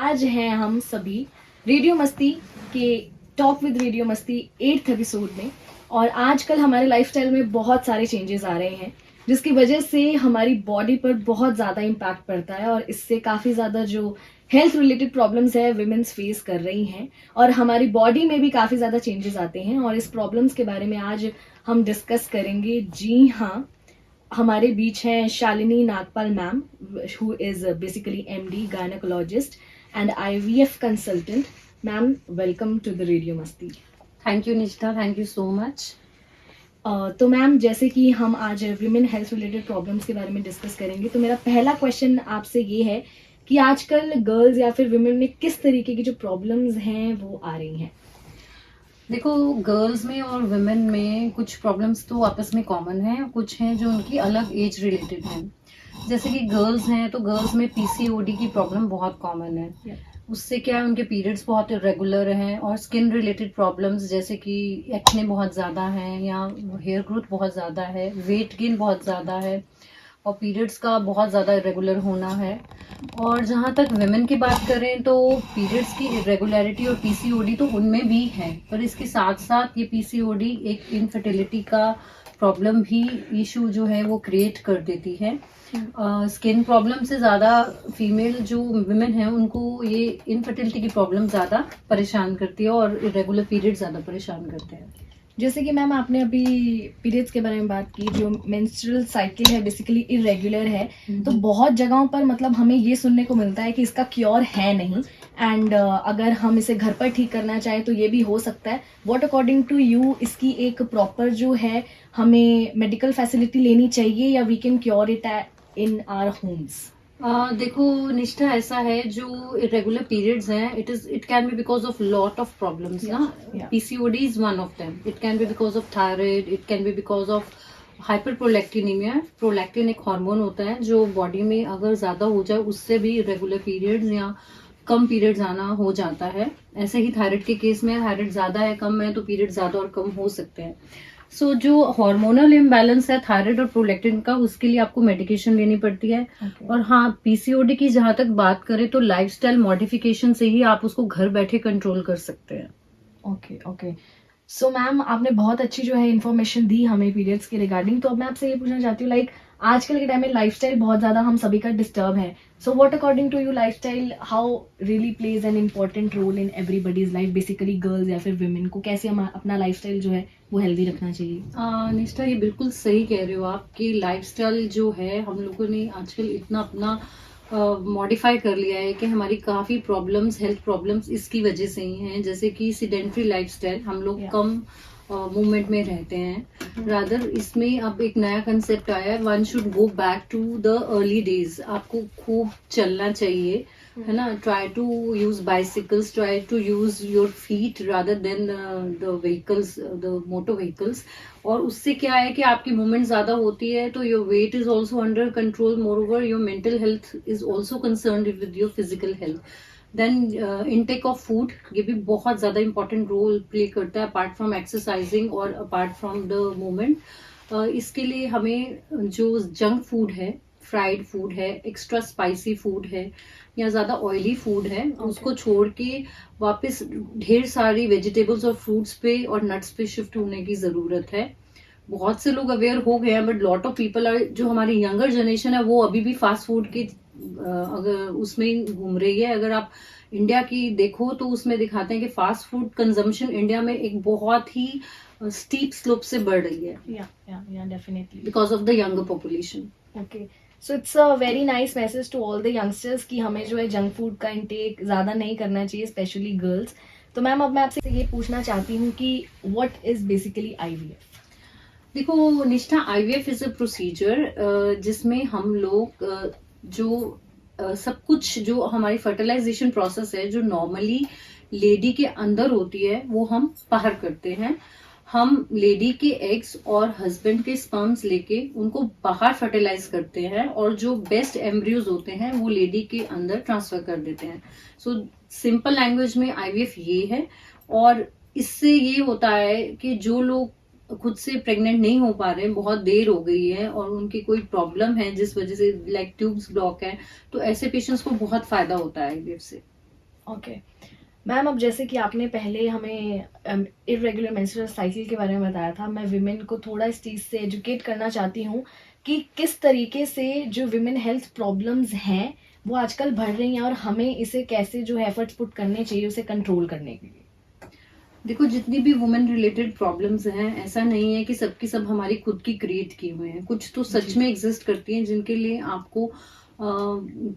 आज हैं हम सभी रेडियो मस्ती के टॉक विद रेडियो मस्ती 8th एपिसोड में। और आजकल हमारे लाइफस्टाइल में बहुत सारे चेंजेस आ रहे हैं जिसकी वजह से हमारी बॉडी पर बहुत ज़्यादा इम्पैक्ट पड़ता है और इससे काफ़ी ज़्यादा जो हेल्थ रिलेटेड प्रॉब्लम्स है विमेंस फेस कर रही हैं और हमारी बॉडी में भी काफ़ी ज़्यादा चेंजेस आते हैं। और इस प्रॉब्लम्स के बारे में आज हम डिस्कस करेंगे। जी हाँ, हमारे बीच हैं Shalini Nagpal ma'am, who is basically MD gynaecologist and IVF consultant. Ma'am, welcome to the radio Masti. Thank you Nishtha, thank you so much. तो मैम, जैसे कि हम आज विमेन हेल्थ रिलेटेड प्रॉब्लम्स के बारे में डिस्कस करेंगे, तो मेरा पहला क्वेश्चन आपसे ये है कि आजकल गर्ल्स या फिर विमेन में किस तरीके की जो प्रॉब्लम्स हैं वो आ रही हैं? देखो, गर्ल्स में और वुमेन में कुछ प्रॉब्लम्स तो आपस में कॉमन हैं, कुछ हैं जो उनकी अलग एज रिलेटेड हैं। जैसे कि गर्ल्स हैं तो गर्ल्स में पीसीओडी की प्रॉब्लम बहुत कॉमन है। उससे क्या है, उनके पीरियड्स बहुत इरेगुलर हैं और स्किन रिलेटेड प्रॉब्लम्स जैसे कि एक्ने बहुत ज़्यादा हैं या हेयर ग्रोथ बहुत ज़्यादा है, वेट गेन बहुत ज़्यादा है और पीरियड्स का बहुत ज़्यादा इरेगुलर होना है। और जहाँ तक विमेन की बात करें तो पीरियड्स की इरेगुलरिटी और पीसीओडी तो उनमें भी है, पर इसके साथ साथ ये पीसीओडी एक इनफर्टिलिटी का प्रॉब्लम भी इशू जो है वो क्रिएट कर देती है। स्किन प्रॉब्लम से ज़्यादा फीमेल जो विमेन है उनको ये इनफर्टिलिटी की प्रॉब्लम ज़्यादा परेशान करती है और इरेगुलर पीरियड ज़्यादा परेशान करते हैं। जैसे कि मैम आपने अभी पीरियड्स के बारे में बात की, जो मेंस्ट्रुअल साइकिल है बेसिकली इरेगुलर है, तो बहुत जगहों पर मतलब हमें ये सुनने को मिलता है कि इसका क्योर है नहीं एंड अगर हम इसे घर पर ठीक करना चाहें तो ये भी हो सकता है। व्हाट अकॉर्डिंग टू यू इसकी एक प्रॉपर जो है हमें मेडिकल फैसिलिटी लेनी चाहिए या we can cure it in our homes? देखो निष्ठा, ऐसा है जो इरेगुलर पीरियड्स हैं, it can be because of lot of problems ना। PCOD is one of them. It can be because of thyroid, it can be because of hyperprolactinemia. Prolactin एक hormone होता है जो बॉडी में अगर ज्यादा हो जाए उससे भी इरेगुलर पीरियड्स या कम पीरियड्स आना हो जाता है। ऐसे ही थायराइड के केस में थायराइड ज्यादा है, कम है, तो पीरियड ज्यादा और कम हो सकते हैं। सो जो हार्मोनल इम्बैलेंस है थायराइड और प्रोलैक्टिन का, उसके लिए आपको मेडिकेशन लेनी पड़ती है। और हाँ, पीसीओडी की जहां तक बात करें तो लाइफस्टाइल मॉडिफिकेशन से ही आप उसको घर बैठे कंट्रोल कर सकते हैं। ओके। सो मैम, आपने बहुत अच्छी जो है इन्फॉर्मेशन दी हमें पीरियड्स के रिगार्डिंग। तो अब मैं आपसे ये पूछना चाहती हूँ, लाइक आजकल के टाइम में लाइफस्टाइल बहुत ज़्यादा हम सभी का डिस्टर्ब है। So what according to you lifestyle how really plays an important role in everybody's life, basically girls या फिर विमेन को कैसे हम अपना लाइफस्टाइल जो है वो हेल्दी रखना चाहिए? निष्ठा, ये बिल्कुल सही कह रहे हो आप कि लाइफस्टाइल जो है हम लोगों ने आजकल इतना अपना मॉडिफाई कर लिया है कि हमारी काफ़ी प्रॉब्लम्स, हेल्थ प्रॉब्लम्स इसकी वजह से ही हैं। जैसे कि सीडेंट्री लाइफस्टाइल, हम लोग कम मूवमेंट में रहते हैं। रादर इसमें अब एक नया कंसेप्ट आया है, one should go back to the early days. आपको खूब चलना चाहिए, है ना। Try to use bicycles, try to use your feet rather than the vehicles, the motor vehicles. और उससे क्या है कि आपकी मूवमेंट ज्यादा होती है तो your weight is also under control, moreover your mental health is also concern with your physical health. Then intake of food, ये भी बहुत ज्यादा इंपॉर्टेंट रोल प्ले करता है अपार्ट फ्रॉम एक्सरसाइजिंग और अपार्ट फ्रॉम द मूवमेंट। इसके लिए हमें जो जंक फूड है, फ्राइड फूड है, एक्स्ट्रा स्पाइसी फूड है या ज्यादा ऑयली फूड है, उसको छोड़ के वापस ढेर सारी वेजिटेबल्स और फ्रूट्स पे और नट्स पे शिफ्ट होने की जरूरत है। बहुत से लोग अवेयर हो गए हैं, but lot of people are, जो हमारी यंगर जनरेशन है वो अभी भी फास्ट फूड के अगर उसमें घूम रही है। अगर आप इंडिया की देखो तो उसमें दिखाते हैं कि फास्ट फूड कंजम्पशन इंडिया में एक बहुत ही स्टीप स्लोप से बढ़ रही है, definitely because of the younger population. Okay, so it's a very nice message to all the youngsters कि हमें जो है जंक फूड का इंटेक ज़्यादा नहीं करना चाहिए, स्पेशली गर्ल्स। तो मैम, अब मैं आपसे ये पूछना चाहती हूँ कि व्हाट इज बेसिकली आईवीएफ? देखो निष्ठा, आईवीएफ इज अ प्रोसीजर जिसमें हम लोग जो सब कुछ जो हमारी फर्टिलाइजेशन प्रोसेस है जो नॉर्मली लेडी के अंदर होती है वो हम बाहर करते हैं। हम लेडी के एग्स और हस्बैंड के स्पर्म्स लेके उनको बाहर फर्टिलाइज करते हैं और जो बेस्ट एम्ब्रियोज होते हैं वो लेडी के अंदर ट्रांसफर कर देते हैं। सो सिंपल लैंग्वेज में आईवीएफ ये है। और इससे ये होता है कि जो लोग खुद से प्रेग्नेंट नहीं हो पा रहे हैं, बहुत देर हो गई है और उनकी कोई प्रॉब्लम है जिस वजह से लाइक ट्यूब्स ब्लॉक है, तो ऐसे पेशेंट्स को बहुत फायदा होता है आईवीएफ से। ओके मैम, अब जैसे कि आपने पहले हमें इरेगुलर मेंस्ट्रुअल साइकिल के बारे में बताया था, मैं विमेन को थोड़ा इस चीज़ से एजुकेट करना चाहती हूँ कि किस तरीके से जो विमेन हेल्थ प्रॉब्लम्स हैं वो आजकल बढ़ रही हैं और हमें इसे कैसे जो है एफर्ट्स पुट करने चाहिए उसे कंट्रोल करने के लिए। देखो, जितनी भी वुमेन रिलेटेड प्रॉब्लम्स हैं, ऐसा नहीं है कि सबकी सब हमारी खुद की क्रिएट की हुए हैं। कुछ तो सच जी। में एग्जिस्ट करती हैं जिनके लिए आपको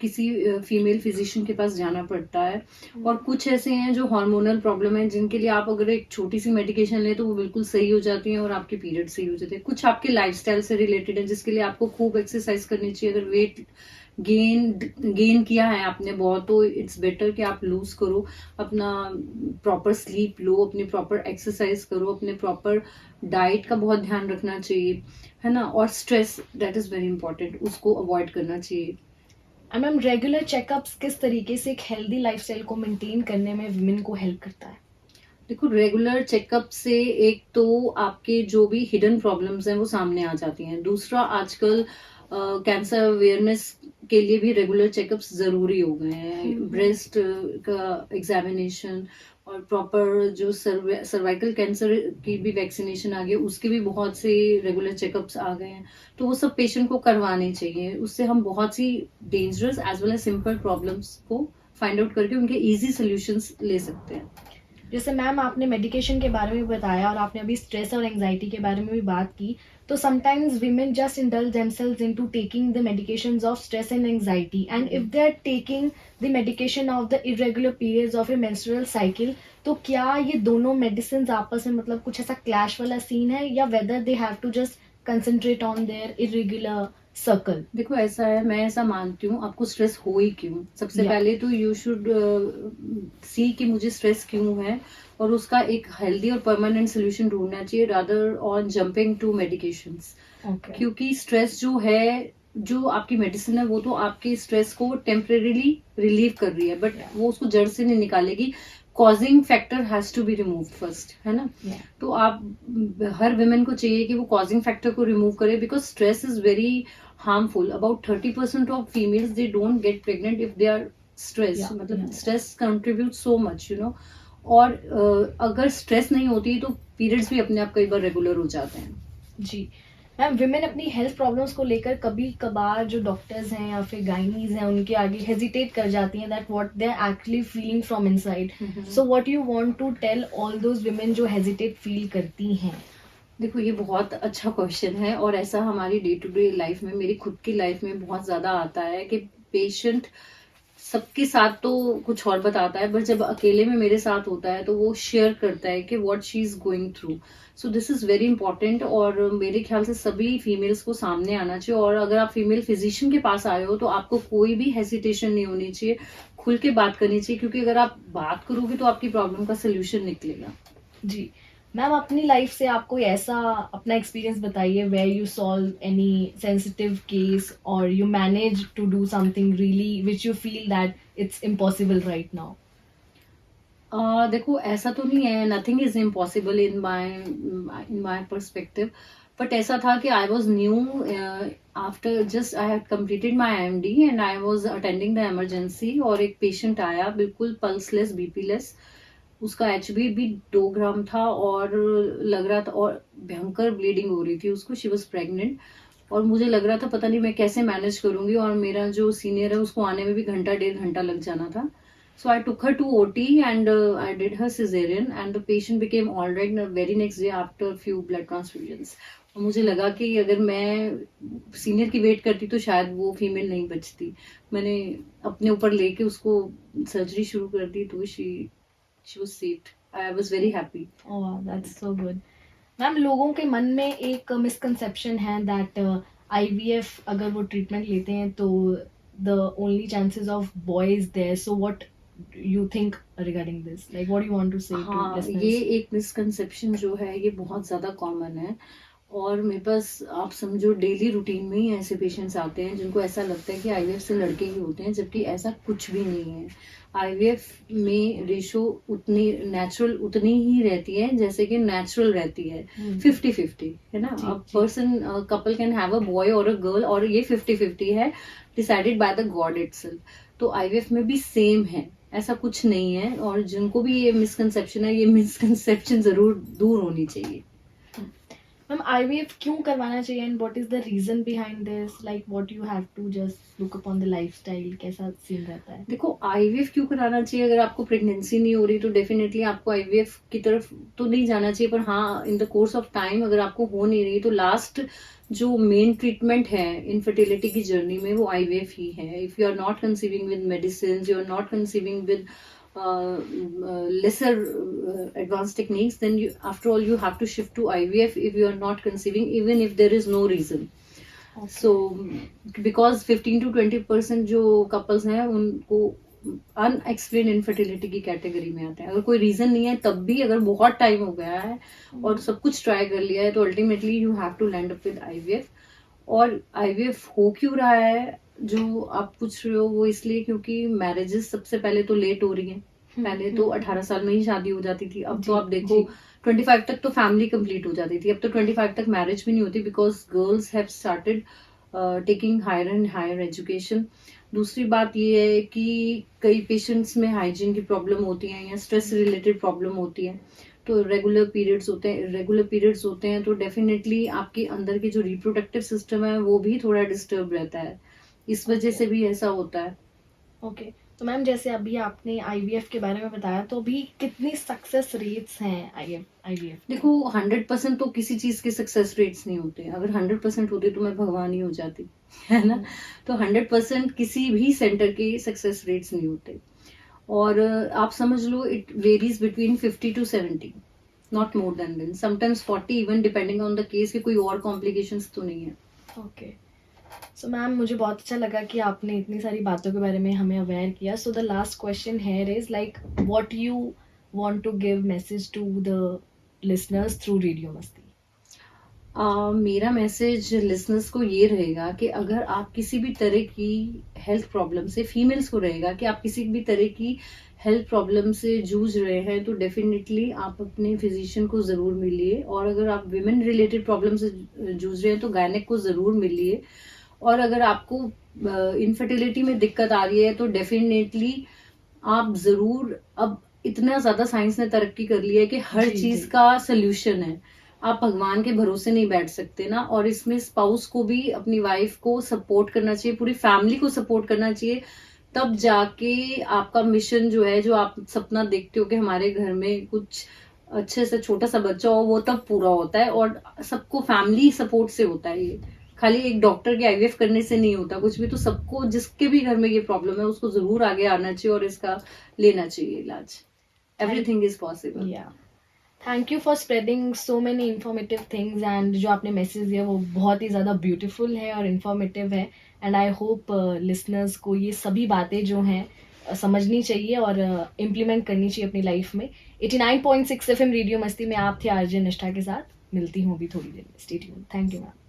किसी फीमेल फिजिशियन के पास जाना पड़ता है, और कुछ ऐसे हैं जो हार्मोनल प्रॉब्लम है जिनके लिए आप अगर एक छोटी सी मेडिकेशन लें तो वो बिल्कुल सही हो जाती हैं और आपके पीरियड सही हो जाते हैं। कुछ आपके लाइफस्टाइल से रिलेटेड है जिसके लिए आपको खूब एक्सरसाइज करनी चाहिए। अगर वेट गेन किया है आपने बहुत, तो इट्स बेटर कि आप लूज करो, अपना प्रॉपर स्लीप लो, अपनी प्रॉपर एक्सरसाइज करो, अपने प्रॉपर डाइट का बहुत ध्यान रखना चाहिए, है ना। और stress, that is very important, उसको अवॉइड करना चाहिए। एंड मैम, रेगुलर चेकअप्स किस तरीके से एक हेल्दी लाइफस्टाइल को मेंटेन करने में विमेन को हेल्प करता है? देखो, रेगुलर चेकअप से एक तो आपके जो भी हिडन प्रॉब्लम्स हैं वो सामने आ जाती हैं। दूसरा, आजकल कैंसर अवेयरनेस के लिए भी रेगुलर चेकअप्स जरूरी हो गए हैं। ब्रेस्ट का एग्जामिनेशन और प्रॉपर जो सर्वाइकल कैंसर की भी वैक्सीनेशन आ गई, उसके भी बहुत से रेगुलर चेकअप्स आ गए हैं। तो वो सब पेशेंट को करवाने चाहिए। उससे हम बहुत सी dangerous as well as simple problems को फाइंड आउट करके उनके इजी सोल्यूशंस ले सकते हैं। जैसे मैम आपने मेडिकेशन के बारे में बताया और आपने अभी स्ट्रेस और एंजाइटी के बारे में भी बात की, तो sometimes women just indulge themselves into taking the medications of stress and anxiety, and if they are taking the medication of the irregular periods of a menstrual cycle, तो क्या ये दोनों मेडिसिन आपस में मतलब कुछ ऐसा क्लैश वाला सीन है, या whether they have to just concentrate on their irregular circle? देखो, ऐसा है, मैं ऐसा मानती हूँ, आपको स्ट्रेस हो ही क्यों, सबसे Yeah. पहले तो यू शुड सी कि मुझे स्ट्रेस क्यों है, और उसका एक हेल्दी और परमानेंट सोल्यूशन ढूंढना चाहिए rather on jumping to medications. Okay. क्योंकि स्ट्रेस जो है, जो आपकी मेडिसिन है, वो तो आपके स्ट्रेस को टेम्परेरीली रिलीव कर रही है, बट Yeah. वो उसको जड़ से नहीं निकालेगी। Causing factor has to be remove first, है ना। Yeah. तो आप हर विमेन को चाहिए कि वो कॉजिंग फैक्टर को रिमूव करे, because stress is very harmful. About 30% of females, they don't get pregnant if they are stressed. Yeah, मतलब yeah. stress contributes so much, you know. और अगर स्ट्रेस नहीं होती तो पीरियड्स भी अपने आप कई बार रेगुलर हो जाते हैं। जी मैम, विमेन अपनी हेल्थ प्रॉब्लम्स को लेकर कभी कभार जो डॉक्टर्स हैं या फिर गाइनीज हैं उनके आगे हेजिटेट कर जाती हैं that what they are actually feeling from inside. So what you want to tell all those women जो हेजिटेट फील करती हैं? देखो, ये बहुत अच्छा क्वेश्चन है, और ऐसा हमारी डे टू डे लाइफ में, मेरी खुद की लाइफ में बहुत ज्यादा आता है कि पेशेंट सबके साथ तो कुछ और बताता है, बट जब अकेले में मेरे साथ होता है तो वो शेयर करता है कि what she is going through. So this is very important, और मेरे ख्याल से सभी फीमेल्स को सामने आना चाहिए। और अगर आप फीमेल फिजिशियन के पास आए हो तो आपको कोई भी हेसिटेशन नहीं होनी चाहिए, खुल के बात करनी चाहिए, क्योंकि अगर आप बात करोगे तो आपकी प्रॉब्लम का सोल्यूशन निकलेगा। जी मैम, अपनी लाइफ से आप कोई ऐसा अपना एक्सपीरियंस बताइए where you solve any sensitive case और you manage to do something really which you feel that it's impossible right now. देखो, ऐसा तो नहीं है, nothing is impossible in my perspective. But ऐसा था कि I was new after just I had completed my IMD and I was attending the emergency, और एक पेशेंट आया बिल्कुल पल्सलेस, बीपीलेस। उसका HB भी 2 ग्राम था और लग रहा था, और भयंकर ब्लीडिंग हो रही थी उसको। शी वॉज प्रेग्नेंट, और मुझे लग रहा था पता नहीं मैं कैसे मैनेज करूंगी, और मेरा जो सीनियर है उसको आने में भी घंटा 1.5 घंटा लग जाना था। So I took her to OT and I did her cesarean and the patient became all right the very next day after few blood transfusions. और मुझे लगा कि अगर मैं सीनियर की वेट करती तो शायद वो फीमेल नहीं बचती। मैंने अपने ऊपर लेके उसको सर्जरी शुरू कर दी, तो she was saved. I was very happy. Oh wow, that's so good. Ma'am, लोगों के मन में एक मिसकंसेप्शन है दैट IVF अगर वो ट्रीटमेंट लेते हैं तो the only chances of boy is there, so what you think regarding this, like what do you want to say to हाँ, listeners? ये एक मिसकंसेप्शन जो है ये बहुत ज्यादा कॉमन है, और मेरे पास आप समझो डेली रूटीन में ही ऐसे पेशेंट्स आते हैं जिनको ऐसा लगता है कि IVF से लड़के ही होते हैं, जबकि ऐसा कुछ भी नहीं है। IVF में रेशो उतनी नेचुरल उतनी ही रहती है जैसे कि नेचुरल रहती है, 50-50, है ना। जी, person couple can have a boy और अ गर्ल, और ये 50-50 है, decided by the god itself. तो IVF में भी सेम है, ऐसा कुछ नहीं है, और जिनको भी ये मिसकंसेप्शन है, ये मिसकंसेप्शन जरूर दूर होनी चाहिए। मैम आईवीएफ क्यों करवाना चाहिए and what is the reason behind this, like what you have to just look upon the lifestyle, कैसा सीन रहता है? देखो, आईवीएफ क्यों कराना चाहिए? अगर आपको प्रेगनेंसी नहीं हो रही तो डेफिनेटली आपको आईवीएफ की तरफ तो नहीं जाना चाहिए, पर हाँ, in the course of time अगर आपको हो नहीं रही तो लास्ट जो मेन ट्रीटमेंट है इनफर्टिलिटी की जर्नी में वो आईवीएफ ही है। If you are not conceiving with medicine, you are not conceiving with lesser advanced techniques, then you, after all, you have to shift to IVF if you are not conceiving, even if there is no reason. Okay. So because 15 to 20% जो couples हैं उनको unexplained infertility की category में आते हैं। अगर कोई reason नहीं है तब भी अगर बहुत टाइम हो गया है और सब कुछ ट्राई कर लिया है तो ultimately you have to land up with IVF. और आईवीएफ हो क्यों रहा है जो आप पूछ रहे हो, वो इसलिए क्योंकि मैरिजेस सबसे पहले तो लेट हो रही हैं। पहले तो 18 साल में ही शादी हो जाती थी, अब तो आप देखो 25 तक तो फैमिली कंप्लीट हो जाती थी, अब तो 25 तक मैरिज भी नहीं होती, because girls have started taking higher and higher education. दूसरी बात ये है कि कई पेशेंट्स में हाइजीन की प्रॉब्लम होती है या स्ट्रेस रिलेटेड प्रॉब्लम होती है, तो रेगुलर पीरियड्स होते हैं, इरेगुलर पीरियड्स होते हैं, तो डेफिनेटली आपके अंदर की जो रिप्रोडक्टिव सिस्टम है वो भी थोड़ा डिस्टर्ब रहता है, इस वजह से भी ऐसा होता है। ओके, तो मैम जैसे अभी आपने आईवीएफ के बारे में बताया, तो अभी कितनी सक्सेस रेट्स हैं आईवीएफ? देखो, 100% तो किसी चीज के सक्सेस रेट्स नहीं होते। अगर 100% होते तो मैं भगवान ही हो जाती, है ना। तो 100% किसी भी सेंटर के सक्सेस रेट्स नहीं होते, और आप समझ लो it varies between 50 to 70, not more than then, sometimes 40 even, depending on the case कि कोई और कॉम्प्लिकेशंस तो नहीं है। ओके, सो मैम मुझे बहुत अच्छा लगा कि आपने इतनी सारी बातों के बारे में हमें अवेयर किया। So the last question here is like what you want to give message to the listeners through radio Masti? मेरा मैसेज लिसनर्स को ये रहेगा कि अगर आप किसी भी तरह की हेल्थ प्रॉब्लम से, फीमेल्स को रहेगा कि आप किसी भी तरह की हेल्थ प्रॉब्लम से जूझ रहे हैं तो डेफिनेटली आप अपने फिजिशियन को ज़रूर मिलिए, और अगर आप विमेन रिलेटेड प्रॉब्लम से जूझ रहे हैं तो गायनेक को ज़रूर मिलिए, और अगर आपको इनफर्टिलिटी में दिक्कत आ रही है तो डेफिनेटली आप ज़रूर, अब इतना ज़्यादा साइंस ने तरक्की कर ली है कि हर चीज़ का सोल्यूशन है, आप भगवान के भरोसे नहीं बैठ सकते ना। और इसमें स्पाउस को भी अपनी वाइफ को सपोर्ट करना चाहिए, पूरी फैमिली को सपोर्ट करना चाहिए, तब जाके आपका मिशन जो है, जो आप सपना देखते हो कि हमारे घर में कुछ अच्छे से छोटा सा बच्चा हो, वो तब पूरा होता है। और सबको फैमिली सपोर्ट से होता है, ये खाली एक डॉक्टर के आईवीएफ करने से नहीं होता कुछ भी। तो सबको, जिसके भी घर में ये प्रॉब्लम है, उसको जरूर आगे आना चाहिए और इसका लेना चाहिए इलाज। Everything is possible. Yeah thank you for spreading so many informative things, and जो आपने मैसेज दिया वो बहुत ही ज़्यादा ब्यूटीफुल है और इन्फॉर्मेटिव है, एंड आई होप लिसनर्स को ये सभी बातें जो हैं समझनी चाहिए और इम्प्लीमेंट करनी चाहिए अपनी लाइफ में। 89.6 FM रेडियो मस्ती में आप थे आरजे निष्ठा के साथ। मिलती हूँ अभी थोड़ी देर में। Stay tuned. Thank you ma'am.